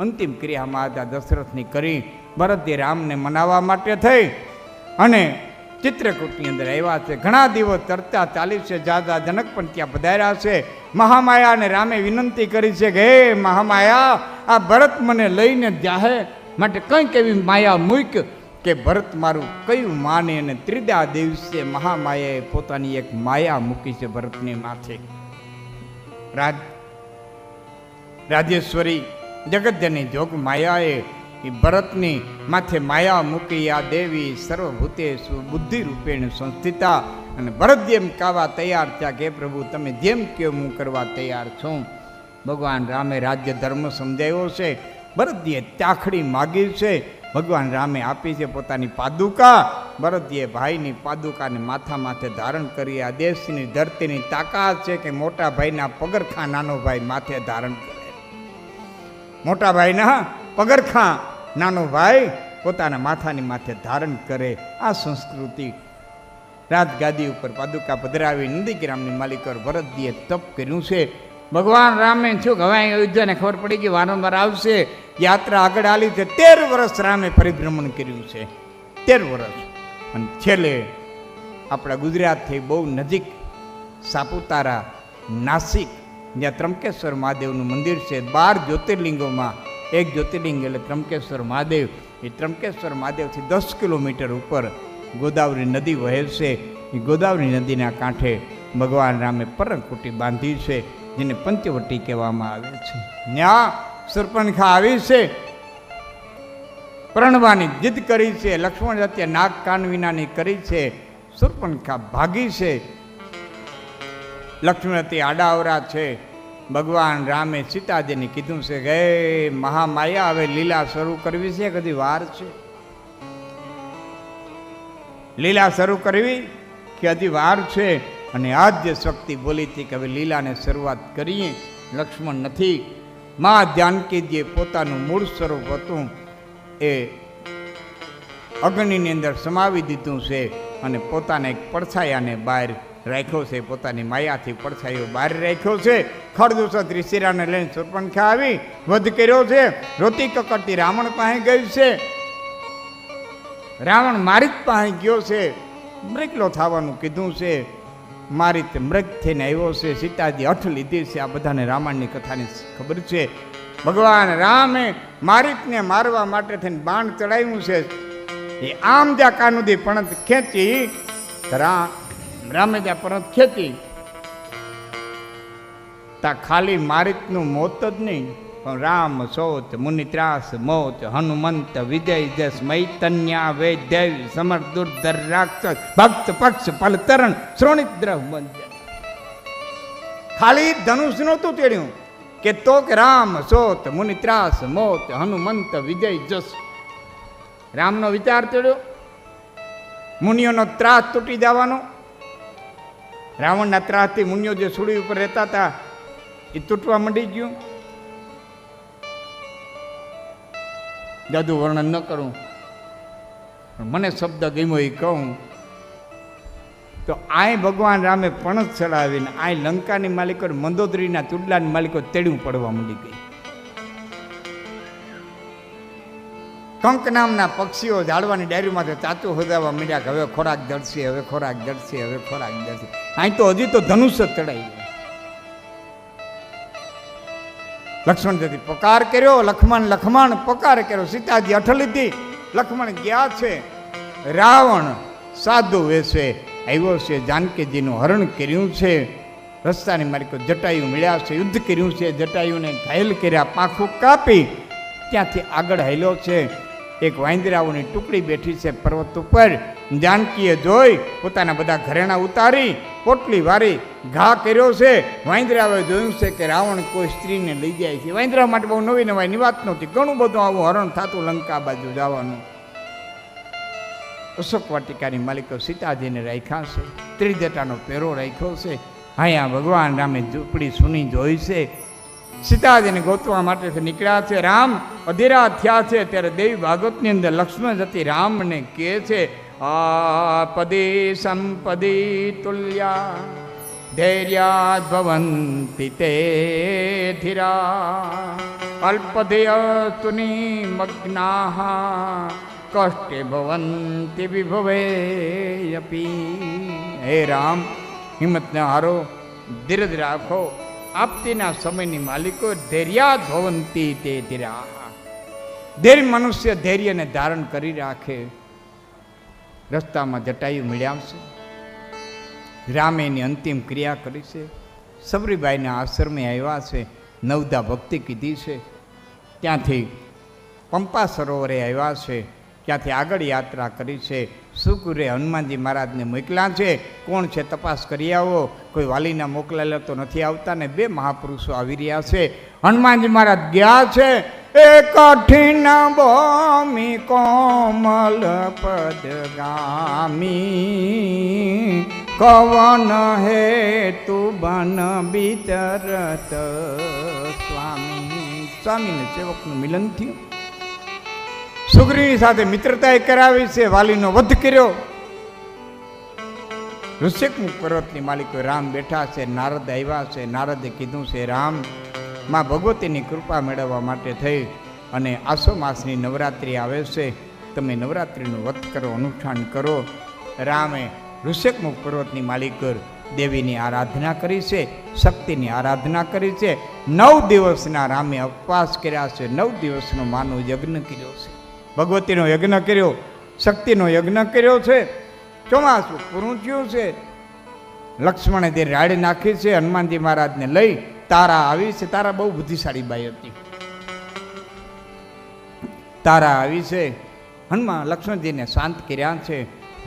અંતિમ ક્રિયા મહારાજા દશરથની કરી ભરતજી રામને મનાવવા માટે થઈ અને ચિત્રકૂટની અંદર આવ્યા છે. ઘણા દિવસ ચર્ચા ચાલી છે. જાજા જનક પણ ત્યાં પધાર્યા છે. મહામાયાને રામે વિનંતી કરી છે કે હે મહામાયા, આ ભરત મને લઈને જાહે માટે કંઈક એવી માયા મૂક કે ભરત મારું કયું માને. અને ત્રીજા દિવસે મહામાયાએ પોતાની એક માયા મૂકી છે ભરતની માથે. રાજેશ્વરી જગતજની જોગ માયાએ એ ભરતની માથે માયા મૂકી. આ દેવી સર્વભૂતેષુ બુદ્ધિ રૂપેણ સંસ્થિતા. અને ભરત જેમ કાવા તૈયાર થયા કે પ્રભુ તમે જેમ કહો હું કરવા તૈયાર છું. ભગવાન રામે રાજ્ય ધર્મ સમજાવ્યો છે. ભરતજીએ ચાખડી માગી છે. ભગવાન રામે આપી છે પોતાની પાદુકા. ભરતજીએ ભાઈની પાદુકાને માથા માથે ધારણ કરી. આ દેશની ધરતીની તાકાત છે કે મોટા ભાઈના પગરખા નાનો ભાઈ માથે ધારણ કરે. મોટા ભાઈના પગરખા નાનો ભાઈ પોતાના માથાની માથે ધારણ કરે. આ સંસ્કૃતિ રાજગાદી ઉપર પાદુકા પધરાવી નંદીગ્રામની માલિકોર ભરતજીએ તપ કર્યું છે. ભગવાન રામે શું હવે અયોધ્યાને ખબર પડી ગઈ વારંવાર આવશે. યાત્રા આગળ આલી છે. 13 વર્ષ રામે પરિભ્રમણ કર્યું છે. 13 વર્ષ. અને છેલ્લે આપણા ગુજરાતથી બહુ નજીક સાપુતારા, નાસિક, જ્યાં ત્રંબકેશ્વર મહાદેવનું મંદિર છે. 12 જ્યોતિર્લિંગોમાં એક જ્યોતિર્લિંગ એટલે ત્રંબકેશ્વર મહાદેવ. એ ત્રંબકેશ્વર મહાદેવથી 10 કિલોમીટર ઉપર ગોદાવરી નદી વહે છે. એ ગોદાવરી નદીના કાંઠે ભગવાન રામે પરણકુટી બાંધી છે, જેને પંચવટી કહેવામાં આવે છે. ત્યાં શૂર્પણખા આવી છે, પરણવાની જીદ કરી છે. લક્ષ્મણ હત્યા નાગ કાન વિનાની કરી છે. શૂર્પણખા ભાગી છે. લક્ષ્મણ હત્યા આડાવરા છે. ભગવાન રામે સીતાજીને કીધું છે કે મહામાયા હવે લીલા શરૂ કરવી છે, કદી વાર છે? લીલા શરૂ કરવી કે હજી વાર છે? અને આજ જે શક્તિ બોલી હતી કે હવે લીલાને શરૂઆત કરીએ. લક્ષ્મણ નથી. મા જાનકીજીએ પોતાનું મૂળ સ્વરૂપ હતું એ અગ્નિની અંદર સમાવી દીધું છે અને પોતાના એક પડછાયાને બહાર રાખ્યો છે. પોતાની માયાથી પડછાયો બહાર રાખ્યો છે. ખડદૂષક ઋષિરાને લઈને શૂર્પણખા આવી વધ કર્યો છે. રોતી કકડતી રાવણ પાસે ગયું છે. રાવણ મારીત પાસે ગયો છે. મૃગલો થવાનું કીધું છે. મારીત મૃગ થઈને આવ્યો છે. સીતાજી હઠ લીધી છે. આ બધાને રામાયણની કથાની ખબર છે. ભગવાન રામે મારીતને મારવા માટે થઈને બાણ ચડાવ્યું છે. એ આમ જ્યાં કાનુદી પણત ખેંચી, રામે જ્યાં પણત ખેંચી તા ખાલી મારીતનું મોત જ નહીં, પણ રામ સોચ મુનિ ત્રાસ મોચ હનુમંત વિજય જસ મૈતન્યા વૈદ્ય સમર દુર્ધર રાક્ષસ ભક્ત પક્ષ પલતરણ શ્રોણિત દ્રવ બંધ. ખાલી ધનુષ નહોતું તેડ્યું કે તો કે રામ સોત મુનિ ત્રાસ મોચ હનુમંત વિજય જસ. રામનો વિચાર તેડ્યો. મુનિઓનો ત્રાસ તૂટી જવાનો. રાવણના ત્રાસથી મુનિઓ જે સુડી ઉપર રહેતા હતા એ તૂટવા માંડી ગયું. જાદુ વર્ણન ન કરું, મને શબ્દ ગમ્યો એ કહું તો આય ભગવાન રામે પણસ ચડાવીને આય લંકાની માલિકો મંદોદરીના ચૂડલાની માલિકો તેડવું પડવા માંડી ગઈ. કંક નામના પક્ષીઓ ઝાડવાની ડાયરીમાંથી ચાચું હોદાવા માંડ્યા કે હવે ખોરાક જડશે, હવે ખોરાક જડશે, હવે ખોરાક જડશે. અહીં તો હજી તો ધનુષ જ ચડાઈ ગયું. લક્ષ્મણજી પકાર કર્યો. લક્ષ્મણ લક્ષ્મણ પકાર કર્યો. સીતાજી હઠ લીધી. લક્ષ્મણ ગયા છે. રાવણ સાધુ વેશે આવ્યો છે. જાનકીજીનું હરણ કર્યું છે. રસ્તાની માલિકો જટાયુ મળ્યા છે. યુદ્ધ કર્યું છે. જટાયુને ઘાયલ કર્યા, પાંખું કાપી ત્યાંથી આગળ હાલ્યો છે. એક વાંદરાઓની ટુકડી બેઠી છે પર્વત ઉપર. જાનકીએ જોઈ પોતાના બધા ઘરેણા ઉતારી પોટલી વારી ઘા કર્યો છે. વાંદરાઓએ જોયું છે કે રાવણ કોઈ સ્ત્રીને લઈ જાય છે. વાંદરા માટે બહુ નવી નવાઈની વાત નહોતી. ઘણું બધું આવું હરણ થતું લંકા બાજુ જવાનું. અશોક વાટિકાની માલિકો સીતાજીને રાખ્યા છે. ત્રિજટાનો પહેરો રાખ્યો છે. અહીંયા ભગવાન રામે ઝૂંપડી સુની જોઈ છે. સીતાજીને ગોતવા માટે નીકળ્યા છે. રામ અધીરા થયા છે ત્યારે દેવી ભાગવતની અંદર લક્ષ્મણ જતી રામને કહે છે આપદી સંપદી તુલ્યા ધૈર્યા ભવંતિ તે ધીરા અલ્પધેયતુની મગ્નાહ કષ્ટે ભવંતિ વિભવેયપી. હે રામ, હિંમતને હારો, ધીરજ રાખો. આપતીના સમયની માલિકો ધૈર્યાદ ભવંતી તે ધીરા. ધૈર્ય મનુષ્ય ધૈર્યને ધારણ કરી રાખે. રસ્તામાં જટાયુ મળ્યા છે. રામે એની અંતિમ ક્રિયા કરી છે. સબરીબાઈના આશ્રમે આવ્યા છે. નવદા ભક્તિ કીધી છે. ત્યાંથી પંપા સરોવરે આવ્યા છે. ત્યાંથી આગળ યાત્રા કરી છે. સુકુરે હનુમાનજી મહારાજને મોકલ્યા છે. કોણ છે તપાસ કરી આવો. કોઈ વાલીના મોકલેલા તો નથી આવતા ને બે મહાપુરુષો આવી રહ્યા છે. હનુમાનજી મહારાજ ગયા છે. એ કઠિન ભૂમિ કોમલ પદગામી કવન હેતુ બન વિચરત સ્વામી. સ્વામીને સેવકનું મિલન થયું. સુગ્રીવની સાથે મિત્રતા કરાવી છે. વાલીનો વધ કર્યો. ઋષિકમુખ પર્વતની માલિકો રામ બેઠા છે. નારદ આવ્યા છે. નારદે કીધું છે, રામ, માં ભગવતીની કૃપા મેળવવા માટે થઈ અને આસો માસની નવરાત્રિ આવે છે. તમે નવરાત્રિનું વ્રત કરો, અનુષ્ઠાન કરો. રામે ઋષિકમુખ પર્વતની માલિકર દેવીની આરાધના કરી છે. શક્તિની આરાધના કરી છે. 9 દિવસના રામે ઉપવાસ કર્યા છે. 9 દિવસનો માનો યજ્ઞ કર્યો છે. ભગવતીનો યજ્ઞ કર્યો, શક્તિનો યજ્ઞ કર્યો છે. ચોમાસું પૂરું થયું છે. લક્ષ્મણે તે રાડી નાખી છે. હનુમાનજી મહારાજને લઈ તારા આવી છે. તારા બહુ બુદ્ધિશાળી બાઈ હતી. તારા આવી છે. હનુમાન લક્ષ્મણજીને શાંત કર્યા છે.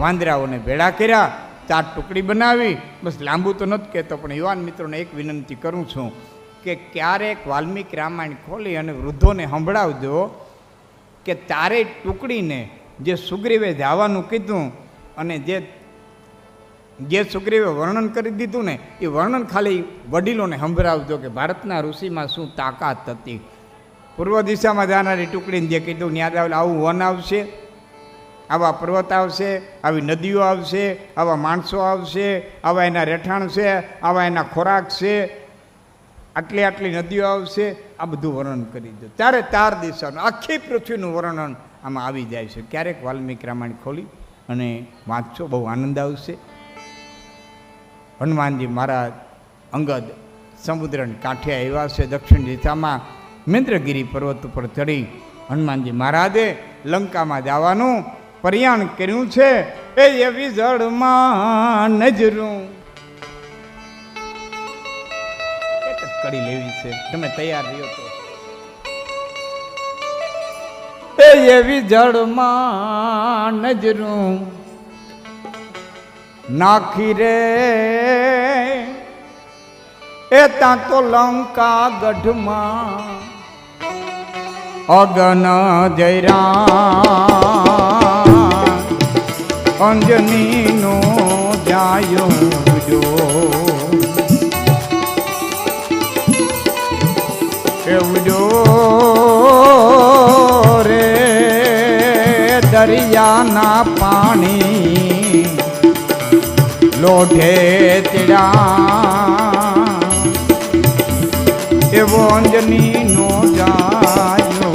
વાંદરાઓને ભેળા કર્યા. 4 ટુકડી બનાવી. બસ લાંબુ તો નથી કહેતો, પણ યુવાન મિત્રોને એક વિનંતી કરું છું કે ક્યારેક વાલ્મીકી રામાયણ ખોલી અને વૃદ્ધોને સંભળાવજો કે 4 ટુકડીને જે સુગ્રીવે જવાનું કીધું અને જે સુગ્રીવે વર્ણન કરી દીધું ને એ વર્ણન ખાલી વડીલોને સંભળાવજો કે ભારતના ઋષિમાં શું તાકાત હતી. પૂર્વ દિશામાં જનારી ટુકડીને જે કીધું યાદ આવે, આવું વન આવશે, આવા પર્વત આવશે, આવી નદીઓ આવશે, આવા માણસો આવશે, આવા એના રહેઠાણ છે, આવા એના ખોરાક છે, આટલી આટલી નદીઓ આવશે. આ બધું વર્ણન કરી દો. ત્યારે 4 દિશાનું આખી પૃથ્વીનું વર્ણન આમાં આવી જાય છે. ક્યારેક વાલ્મીકી રામાયણ ખોલી અને વાંચશો, બહુ આનંદ આવશે. હનુમાનજી મહારાજ અંગદ સમુદ્રને કાંઠે આવ્યા છે. દક્ષિણ દિશામાં મેન્દ્રગીરી પર્વત ઉપર ચડી હનુમાનજી મહારાજે લંકામાં જવાનું પ્રયાણ કર્યું છે. એ એવી જળમાં નજરું એક જ કડી લેવી છે. તમે તૈયાર રહ્યો તો. એ એવી જળમાં નજરું નાખી રે એ ત્યાં તો લંકા ગઢમાં અગન જયરા અંજનીનો જાયો જો એવું જો રે દરિયાના પાણી લોઢે તીડા એવો અંજનીનો જાયો.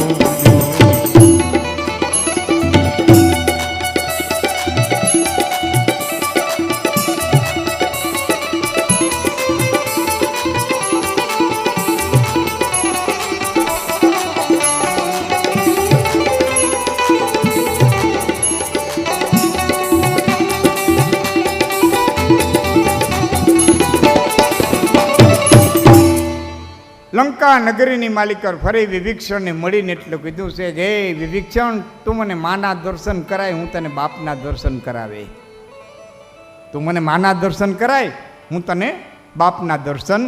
લંકા નગરીની માલિકર ફરી વિભીક્ષણને મળીને એટલું કીધું છે કે હે વિભીક્ષણ, તું મને માના દર્શન કરાય, હું તને બાપના દર્શન કરાવે. તું મને માના દર્શન કરાય, હું તને બાપના દર્શન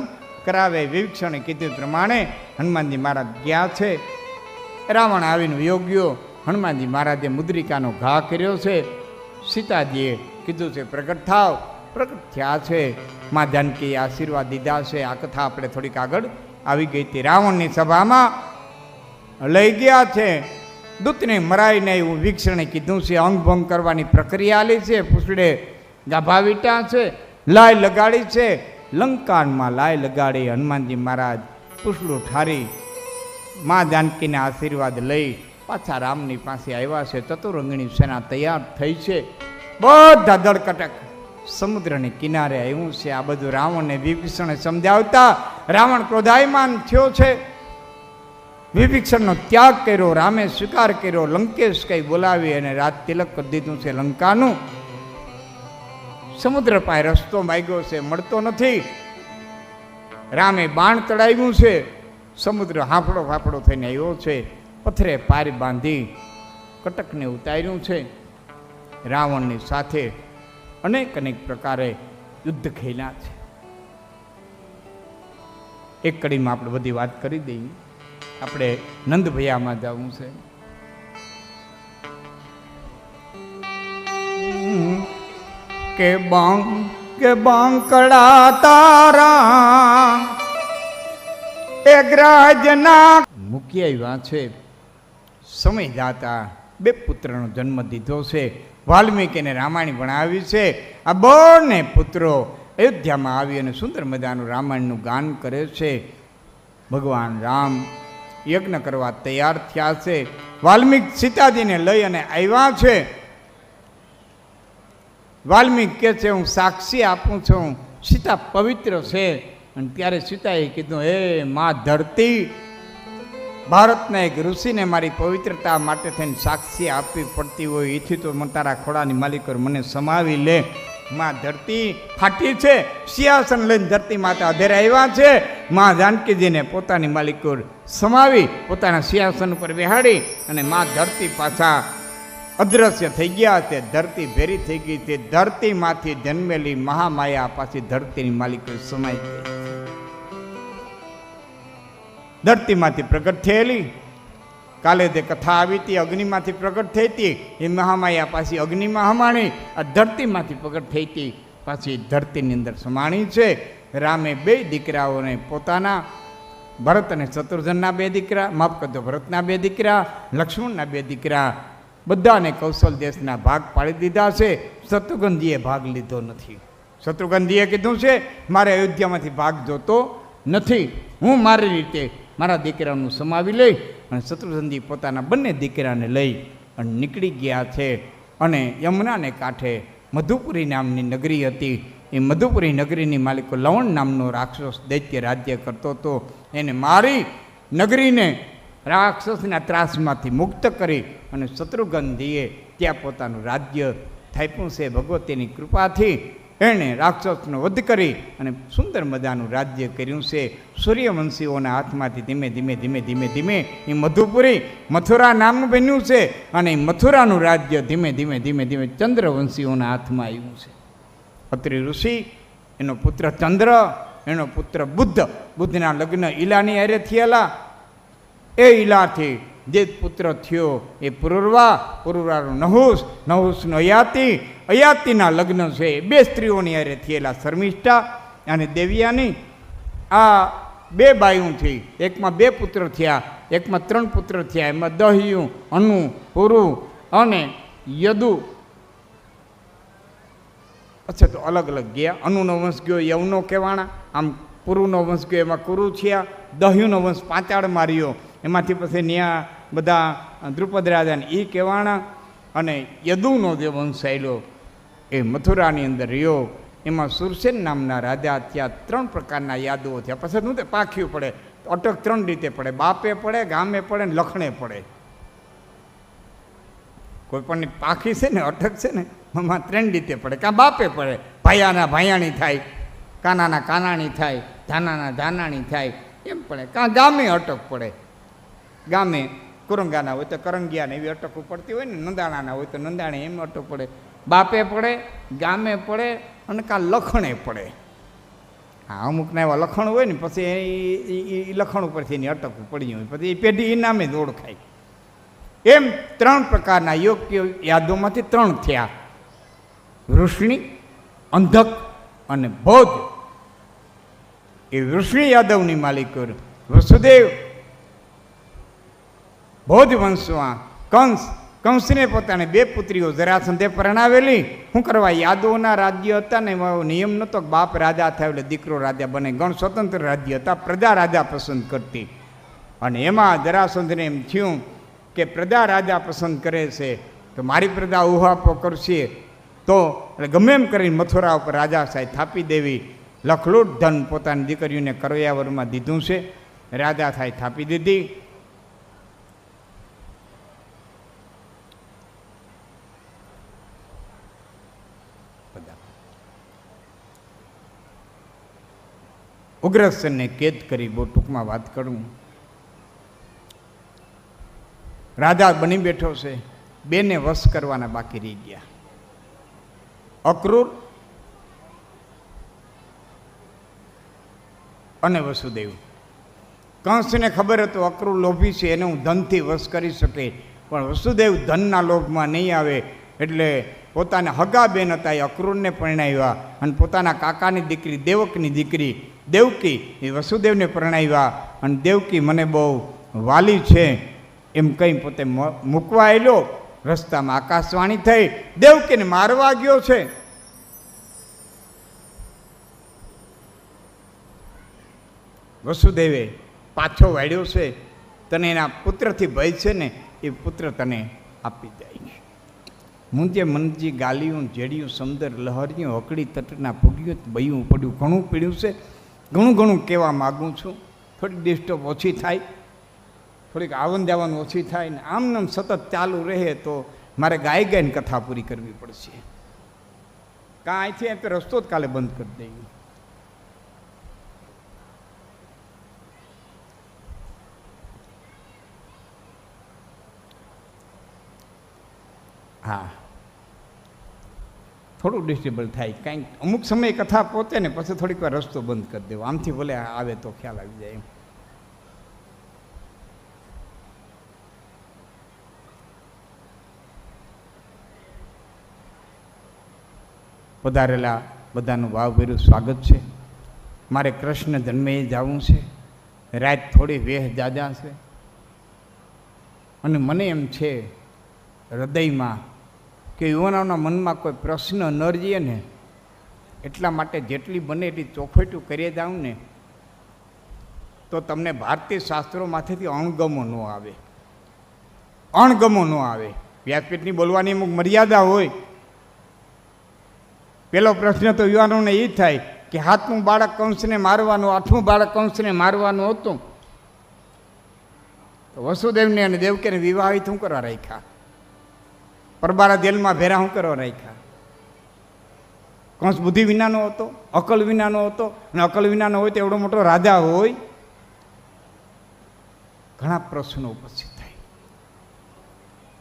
કરાવે. વિભીક્ષણે કીધું પ્રમાણે હનુમાનજી મહારાજ ગયા છે. રાવણ આવીને યોગ્યો. હનુમાનજી મહારાજે મુદ્રિકાનો ઘા કર્યો છે. સીતાજીએ કીધું છે પ્રગટ થાવ. પ્રગટ થયા છે. મા જાનકીએ આશીર્વાદ દીધા છે. આ કથા આપણે થોડીક આગળ આવી ગઈ હતી. રાવણની સભામાં લઈ ગયા છે. દૂતને મરાઈને એવું વિક્ષણે કીધું છે. અંગભંગ કરવાની પ્રક્રિયા આલી છે. પૂછડે ગાભા વીટા છે. લાય લગાડી છે. લંકાનમાં લાય લગાડી હનુમાનજી મહારાજ પૂછડું ઠારી મા જાનકીના આશીર્વાદ લઈ પાછા રામની પાસે આવ્યા છે. ચતુરંગની સેના તૈયાર થઈ છે. બધા દળકટક સમુદ્રની કિનારે આવ્યું છે. આ બધું રાવણને વિભીષણે સમજાવતા રાવણ ક્રોધાયમાન થયો છે. વિભીષણનો ત્યાગ કર્યો, રામે સ્વીકાર કર્યો. લંકેશ કઈ બોલાવી અને રાત તિલક કરી દીધું છે લંકાનું. સમુદ્ર પાસે રસ્તો માગ્યો છે, મળતો નથી. રામે બાણ ચડાવ્યું છે. સમુદ્ર હાંફળો ફાફડો થઈને આવ્યો છે. પથ્થરે પાર બાંધી કટકને ઉતાર્યું છે. રાવણની સાથે અનેક અનેક પ્રકારે યુદ્ધ ખેલ્યા છે. એક કડીમાં આપણે બધી વાત કરી દઈએ. આપણે નંદભૈયામાં જવું છે. કે બાંકડા તારા એ ગ્રાજના મૂકી આવ્યા છે. સમય જાતા બે પુત્રનો જન્મ દીધો છે. વાલ્મીકીને રામાયણ ભણાવી છે. આ બંને પુત્રો અયોધ્યામાં આવી અને સુંદર મજાનું રામાયણનું ગાન કરે છે. ભગવાન રામ યજ્ઞ કરવા તૈયાર થયા છે. વાલ્મીક સીતાજીને લઈ અને આવ્યા છે. વાલ્મીક કહે છે હું સાક્ષી આપું છું સીતા પવિત્ર છે. અને ત્યારે સીતાએ કીધું હે મા ધરતી, ભારતના એક ઋષિને મારી પવિત્રતા માટે થઈને સાક્ષી આપવી પડતી હોય, એથી તો તારા ખોળાની માલિકો મને સમાવી લે. માં ધરતી ફાટી છે. સિંહાસન લઈને ધરતી માતા અધેરે આવ્યા છે. માં જાનકીજીને પોતાની માલિકો સમાવી પોતાના સિંહાસન ઉપર બેહાડી અને માં ધરતી પાછા અદ્રશ્ય થઈ ગયા. તે ધરતી ભેરી થઈ ગઈ. તે ધરતીમાંથી જન્મેલી મહામાયા પાછી ધરતીની માલિકો સમાઈ ગઈ. ધરતીમાંથી પ્રગટ થયેલી કાલે તે કથા આવી હતી, અગ્નિમાંથી પ્રગટ થઈ હતી. એ મહામાયા પાછી અગ્નિમાં હમાણી. આ ધરતીમાંથી પ્રગટ થઈ હતી પાછી ધરતીની અંદર સમાણી છે. રામે બે દીકરાઓને પોતાના ભરત અને શત્રુઘ્નના બે દીકરા, માફ કરજો ભરતના બે દીકરા, લક્ષ્મણના બે દીકરા, બધાને કૌશલ દેશના ભાગ પાડી દીધા છે. શત્રુઘ્નજીએ ભાગ લીધો નથી. શત્રુઘ્નજીએ કીધું છે મારે અયોધ્યામાંથી ભાગ જોતો નથી, હું મારી રીતે મારા દીકરાનું સમાવી લઈ. અને શત્રુઘ્નજી પોતાના બંને દીકરાને લઈ અને નીકળી ગયા છે. અને યમુનાને કાંઠે મધુપુરી નામની નગરી હતી. એ મધુપુરી નગરીની માલિકો લવણ નામનો રાક્ષસ દૈત્ય રાજ્ય કરતો હતો. એને મારી નગરીને રાક્ષસના ત્રાસમાંથી મુક્ત કરી અને શત્રુઘ્નજીએ ત્યાં પોતાનું રાજ્ય થાપ્યું છે. ભગવતીની કૃપાથી એણે રાક્ષસનો વધ કરી અને સુંદર મજાનું રાજ્ય કર્યું છે. સૂર્યવંશીઓના હાથમાંથી ધીમે ધીમે ધીમે ધીમે ધીમે એ મધુપુરી મથુરા નામનું બન્યું છે. અને મથુરાનું રાજ્ય ધીમે ધીમે ધીમે ધીમે ચંદ્રવંશીઓના હાથમાં આવ્યું છે. અત્રિ ઋષિ, એનો પુત્ર ચંદ્ર, એનો પુત્ર બુદ્ધ. બુદ્ધના લગ્ન ઈલાની હારે થયેલા. એ ઈલાથી જે પુત્ર થયો એ પુરુરવા, પુરુરવાનું નહુસ, નહુસનો અયાતિ, અયાતિના લગ્ન છે બે સ્ત્રીઓની હારે થયેલા શર્મિષ્ઠા અને દેવિયાની. આ બે બાયુંથી એકમાં બે પુત્ર થયા, એકમાં 3 પુત્ર થયા. એમાં દહ્યું, અનુ, પુરુ અને યદુ. અચ્છા, તો અલગ અલગ ગયા. અનુનો વંશ ગયો યવનો કહેવાણા, આમ પુરુનો વંશ ગયો એમાં કુરુ થયા. દહ્યુનો વંશ પાંચાળ માર્યો, એમાંથી પછી ન્યા બધા દ્રુપદ રાજાને એ કહેવાણા. અને યદુનો જે વંશ આવેલો એ મથુરાની અંદર રહ્યો. એમાં સુરસેન નામના રાજા થયા. 3 પ્રકારના યાદવો થયા. પછી શું તે પાખ્યું પડે, અટક 3 રીતે પડે, બાપે પડે, ગામે પડે ને લખણે પડે. કોઈ પણની પાખી છે ને અટક છે ને એમાં 3 રીતે પડે. કાં બાપે પડે, ભાયાના ભાયાણી થાય, કાનાના કાનાણી થાય, ધાનાના ધાનાણી થાય, એમ પડે. કાં ગામે અટક પડે. ગામે કુરંગાના હોય તો કરંગિયાને એવી અટક પડતી હોય ને, નંદાણાના હોય તો નંદાણે એમ અટક પડે. બાપે પડે, ગામે પડે અને કાં લખણે પડે. હા, અમુકના એવા લખણ હોય ને પછી એ લખણ ઉપરથી એની અટક પડી હોય, પછી એ પેઢી એ નામે જ ઓળખાય. એમ 3 પ્રકારના યોગ્ય યાદોમાંથી 3 થયા: વૃષ્ણિ, અંધક અને બૌદ્ધ. એ વૃષ્ણિ યાદવની માલિકો વસુદેવ, બૌદ્ધ વંશમાં કંસ. કંસને પોતાને 2 પુત્રીઓ જરાસંધે પરણાવેલી. શું કરવા? યાદવોના રાજ્ય હતા ને એમાં નિયમ નહોતો બાપ રાજા થાય એટલે દીકરો રાજા બને. ગણ સ્વતંત્ર રાજ્ય હતા, પ્રજા રાજા પસંદ કરતી. અને એમાં જરાસંધને એમ થયું કે પ્રજા રાજા પસંદ કરે છે તો મારી પ્રજા ઉહાપો કરશે તો એટલે ગમે એમ કરીને મથુરા ઉપર રાજા સાહેબ થાપી દેવી. લખલૂટ ધન પોતાની દીકરીઓને કરૈયાવરમાં દીધું છે, રાજા થાય થાપી દીધી. ઉગ્રસેનને કેદ કરી, બહુ ટૂંકમાં વાત કરું, રાજા બની બેઠો છે, બેને વશ કરવાના બાકી રહી ગયા. અક્રૂર અને વસુદેવ. કંસને ખબર હતું અક્રૂર લોભી છે, એને હું ધનથી વશ કરી શકે, પણ વસુદેવ ધનના લોભમાં નહીં આવે એટલે પોતાના હગા બેન હતા એ અક્રૂરને પરણાવ્યા અને પોતાના કાકાની દીકરી દેવકની દીકરી દેવકી એ વસુદેવને પરણાવ્યા. અને દેવકી મને બહુ વાલી છે એમ કંઈ પોતે મૂકવા આવેલો. રસ્તામાં આકાશવાણી થઈ, દેવકીને મારવા ગયો છે. વસુદેવે પાછો વાળ્યો છે, તને એના પુત્રથી ભય છે ને એ પુત્ર તને આપી જાય. મુંજે મનજી ગાલિયું જેડિયું સમદર લહરિયું હકડી તટના પૂગ્યું બયું પડ્યું. ઘણું પીડ્યું છે, ઘણું ઘણું કહેવા માગું છું. થોડીક ડિસ્ટર્બ ઓછી થાય, થોડીક આવન જાવન ઓછી થાય ને આમ સતત ચાલુ રહે તો મારે ગાય ગાયને કથા પૂરી કરવી પડશે. કાં અહીંથી એમ તો રસ્તો જ કાલે બંધ કરી દઈએ. હા, થોડું ડિસ્ટર્બલ થાય, કાંઈક અમુક સમયે કથા પહોંચે ને પછી થોડીક વાર રસ્તો બંધ કરી દેવો, આમથી ભલે આવે તો ખ્યાલ આવી જાય. પધારેલા બધાનું ભાવભર્યું સ્વાગત છે. મારે કૃષ્ણ જન્મે જવું છે, રાત થોડી વેહ જાજા છે અને મને એમ છે હૃદયમાં કે યુવાનોના મનમાં કોઈ પ્રશ્ન ન રહીએ ને એટલા માટે જેટલી બને એટલી ચોખવટું કરી જાઉં ને તો તમને ભારતીય શાસ્ત્રોમાંથી અણગમો ન આવે, અણગમો ન આવે. વ્યાસપીઠની બોલવાની અમુક મર્યાદા હોય. પહેલો પ્રશ્ન તો યુવાનોને એ થાય કે 7મું બાળક કંસને મારવાનું, 8મું બાળક કંસને મારવાનું હતું તો વસુદેવને અને દેવકીને વિવાહિત શું કરવા રાખ્યા? પરબારા જેલમાં ભેરા શું કરવા રાખ્યા? કંસ બુદ્ધિ વિનાનો હતો, અકલ વિનાનો હતો, અને અકલ વિનાનો હોય તો એવડો મોટો રાજા હોય? ઘણા પ્રશ્નો ઉપસ્થિત થાય.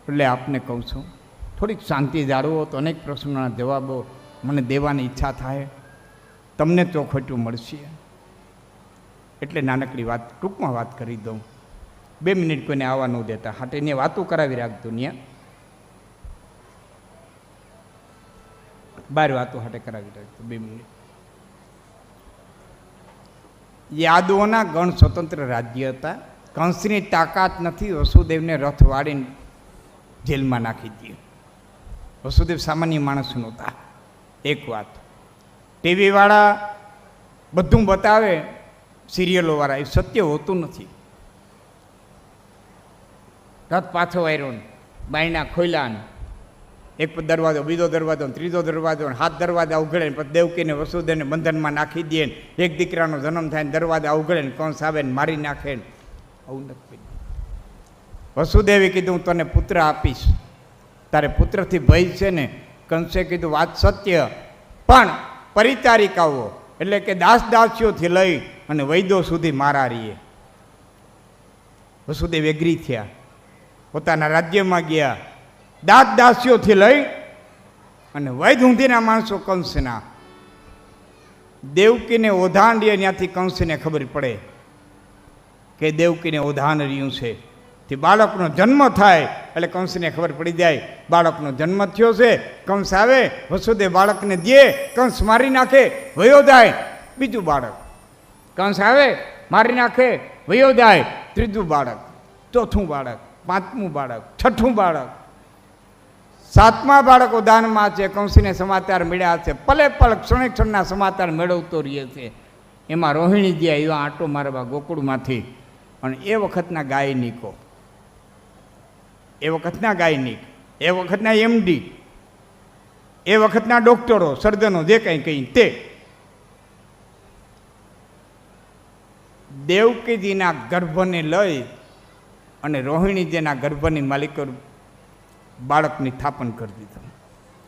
એટલે આપને કહું છું થોડીક શાંતિ જાળવો તો અનેક પ્રશ્નોના જવાબો મને દેવાની ઈચ્છા થાય, તમને ચોખવટું મળશે. એટલે નાનકડી વાત ટૂંકમાં વાત કરી દઉં. 2 મિનિટ કોઈને આવવા ન દેતા, હાટે એને વાતો કરાવી રાખજો. ત્યાં બાર વાતો હાટે કરાવી રાખજો 2 મિનિટ. યાદવોના ગણ સ્વતંત્ર રાજ્ય હતા. કંસની તાકાત નથી વસુદેવને રથ વાળીને જેલમાં નાખી દે. વસુદેવ સામાન્ય માણસ નહોતા. એક વાત, ટીવીવાળા બધું બતાવે, સિરિયલોવાળા, એ સત્ય હોતું નથી. રથ પાછો વાર્યો, બાયણા ખોલ્યા, એક દરવાજો, બીજો દરવાજો, ત્રીજો દરવાજો, 7 દરવાજા ઉઘડે, પછી દેવકીને વસુદેવને બંધનમાં નાખી દે. એક દીકરાનો જન્મ થાય ને દરવાજા ઉઘડે ને કંસ આવે ને મારી નાખે. આવું નથી. વસુદેવે કીધું હું તને પુત્ર આપીશ, તારે પુત્રથી ભય છે ને? કંસે કીધું વાત સત્ય, પણ પરિચારિકાઓ એટલે કે દાસ દાસીઓથી લઈ અને વૈદો સુધી મારા રહીએ. વસુદેવ એગ્રી થયા, પોતાના રાજ્યમાં ગયા. દાસ દાસીઓથી લઈ અને વૈદ સુધીના માણસો કંસના. દેવકીને ઓધાંડીએ ત્યાંથી કંસને ખબર પડે કે દેવકીને ઓધાન રહ્યું છે. તે બાળકનો જન્મ થાય એટલે કંસને ખબર પડી જાય બાળકનો જન્મ થયો છે. કંસ આવે, વસુદેવ બાળકને દે, કંસ મારી નાખે, વયો જાય. બીજું બાળક કંસ આવે, મારી નાખે, વયો જાય. ત્રીજું બાળક, ચોથું બાળક, 5મું બાળક, 6ઠું બાળક, 7મા બાળકો દાનમાં છે. કંસને સમાચાર મળ્યા છે, પલે પલ ક્ષણે ક્ષણના સમાચાર મેળવતો રહે છે. એમાં રોહિણી ગયા એવા આંટો મારવા ગોકુળમાંથી અને એ વખતના ગાયનિકો, એ વખતના ગાયનિક, એ વખતના એમડી, એ વખતના ડોક્ટરો, સર્જનો જે કંઈ કંઈ તે દેવકીજીના ગર્ભને લઈ અને રોહિણીજીના ગર્ભની માલિકો બાળકની સ્થાપન કરી દીધું.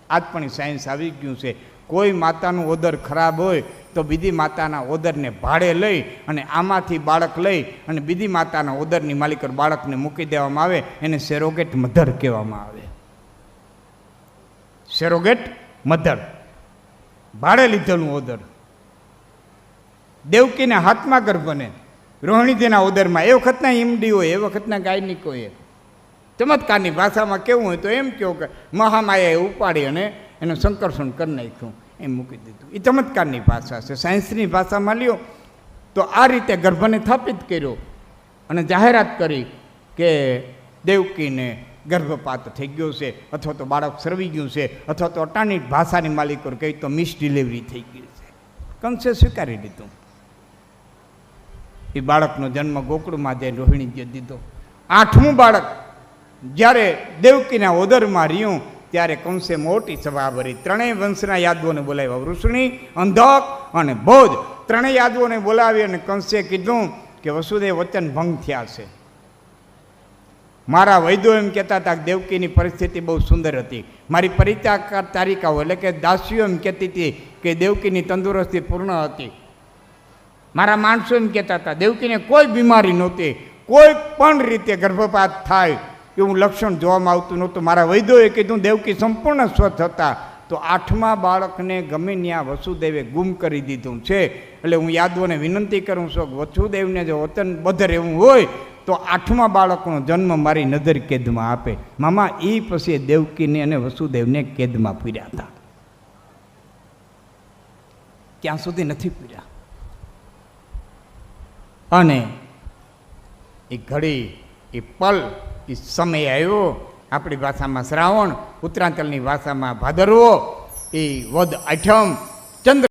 આજ પણ સાયન્સ આવી ગયું છે. કોઈ માતાનું ઓદર ખરાબ હોય તો બીજી માતાના ઓદરને ભાડે લઈ અને આમાંથી બાળક લઈ અને બીજી માતાના ઓદરની માલિકો બાળકને મૂકી દેવામાં આવે. એને સેરોગેટ મધર કહેવામાં આવે. સેરોગેટ મધર, ભાડે લીધેલું ઓદર. દેવકીના હાથમાં ગર્ભને રોહિણીજીના ઓદરમાં, એ વખતના એમડીઓ, એ વખતના ગાયનિકોએ ચમત્કારની ભાષામાં કેવું હોય તો એમ કહો કે મહામાયાએ ઉપાડી અને એનું સંકર્ષણ કરી નાખ્યું, એમ મૂકી દીધું. એ ચમત્કારની ભાષા છે. સાયન્સની ભાષામાં લ્યો તો આ રીતે ગર્ભને સ્થાપિત કર્યો અને જાહેરાત કરી કે દેવકીને ગર્ભપાત થઈ ગયો છે, અથવા તો બાળક સરવી ગયું છે, અથવા તો અટાણી ભાષાની માલિકો કહી તો મિસ ડિલિવરી થઈ ગઈ છે. કંસે સ્વીકારી લીધું. એ બાળકનો જન્મ ગોકુળમાં જઈને રોહિણીજીએ દીધો. 8મું બાળક જ્યારે દેવકીના ઓદરમાં રહ્યું ત્યારે કંસે મોટી સભા ભરી. ત્રણેય વંશના યાદવોને બોલાવ્યા, વૃષણી, અંધક અને ભોજ. ત્રણેય યાદવોને બોલાવી અને કંસે કીધું કે વસુદેવ વચન ભંગ થયા છે. મારા વૈદ્યો એમ કહેતા હતા કે દેવકીની પરિસ્થિતિ બહુ સુંદર હતી. મારી પરિચારિકાઓ એટલે કે દાસીઓ એમ કહેતી હતી કે દેવકીની તંદુરસ્તી પૂર્ણ હતી. મારા માણસો એમ કહેતા હતા દેવકીને કોઈ બીમારી નહોતી, કોઈ પણ રીતે ગર્ભપાત થાય એવું લક્ષણ જોવામાં આવતું નહોતું. મારા વૈદ્યોએ કીધું દેવકી સંપૂર્ણ સ્વસ્થ હતા. તો 8મા બાળકને ગમે ત્યાં વસુદેવે ગુમ કરી દીધું છે. એટલે હું યાદવોને વિનંતી કરું છું કે વસુદેવને જો વચનબદ્ધ રહેવું હોય તો 8મા બાળકનો જન્મ મારી નજર કેદમાં આપે. મામા એ પછી દેવકીને અને વસુદેવને કેદમાં પૂર્યા હતા, ત્યાં સુધી નથી પૂર્યા. અને એ ઘડી, એ પલ, એ સમય આવ્યો. આપણી ભાષામાં શ્રાવણ, ઉત્તરાંચલની ભાષામાં ભાદરવો, એ વદ આઠમ, ચંદ્ર